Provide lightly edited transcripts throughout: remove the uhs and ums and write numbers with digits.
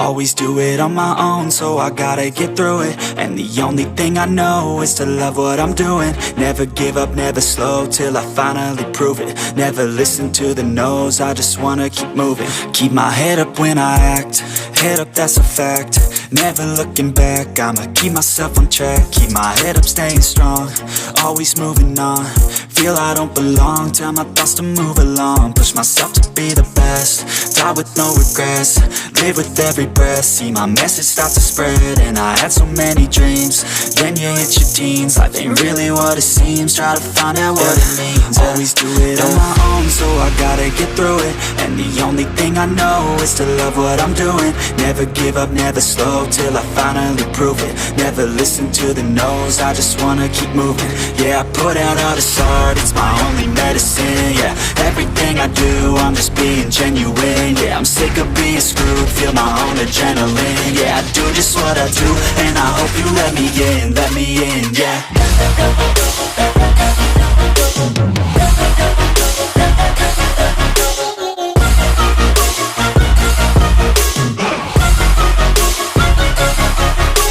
Always do it on my own, so I gotta get through it. And the only thing I know is to love what I'm doing. Never give up, never slow, till I finally prove it. Never listen to the no's, I just wanna keep moving. Keep my head up when I act, head up, that's a fact. Never looking back, I'ma keep myself on track. Keep my head up, staying strong, always moving on. Feel I don't belong, tell my thoughts to move along. Push myself to be the best, die with no regrets. Live with every breath, see my message start to spread. And I had so many dreams, then you hit your teens. Life ain't really what it seems, try to find out what it means. Always do it on my own, so I gotta get through it. And the only thing I know is to love what I'm doing. Never give up, never slow, till I finally prove it. Never listen to the no's, I just wanna keep moving. Yeah, I put out all this art, it's my only medicine. Yeah, everything I do, I'm just being genuine. Yeah, I'm sick of being screwed, feel my own adrenaline. Yeah, I do just what I do, and I hope you let me in, yeah.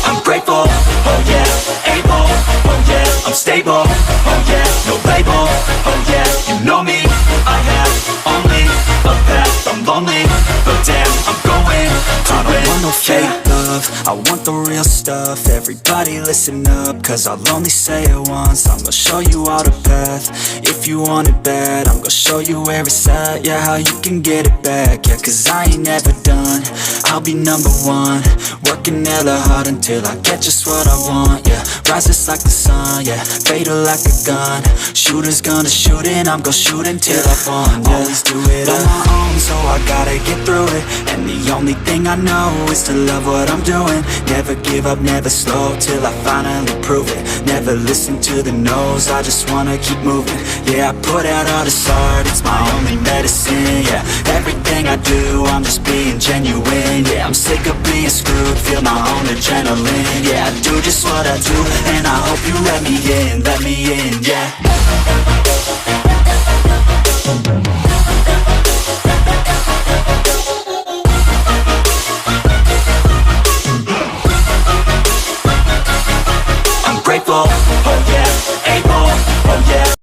I'm grateful, oh yeah, able, oh yeah, I'm stable, oh yeah, no label, oh yeah, you know me, I have only a path, I'm lonely, but damn, I'm going to I don't want no fake love, I want the real stuff. Everybody listen up, cause I'll only say it once. I'm gonna show you all the path, if you want it bad. I'm gonna show you where it's at, yeah, how you can get it back. Yeah, cause I ain't never done, I'll be number one. Working hella hard until I get just what I want, yeah. Rises like the sun, yeah, fatal like a gun. Shooters gonna shoot and I'm gonna shoot until I won, yeah. Always do it on my own, so I gotta get through it. And the only thing I know is to love what I'm doing. Never give up, never slow, till I finally prove it. Never listen to the no's, I just wanna keep moving. Yeah, I put out all this art, it's my only medicine. Yeah, everything I do, I'm just being genuine. Yeah, I'm sick of being screwed, feel my own adrenaline. Yeah, I do just what I do, and I hope you let me in, yeah.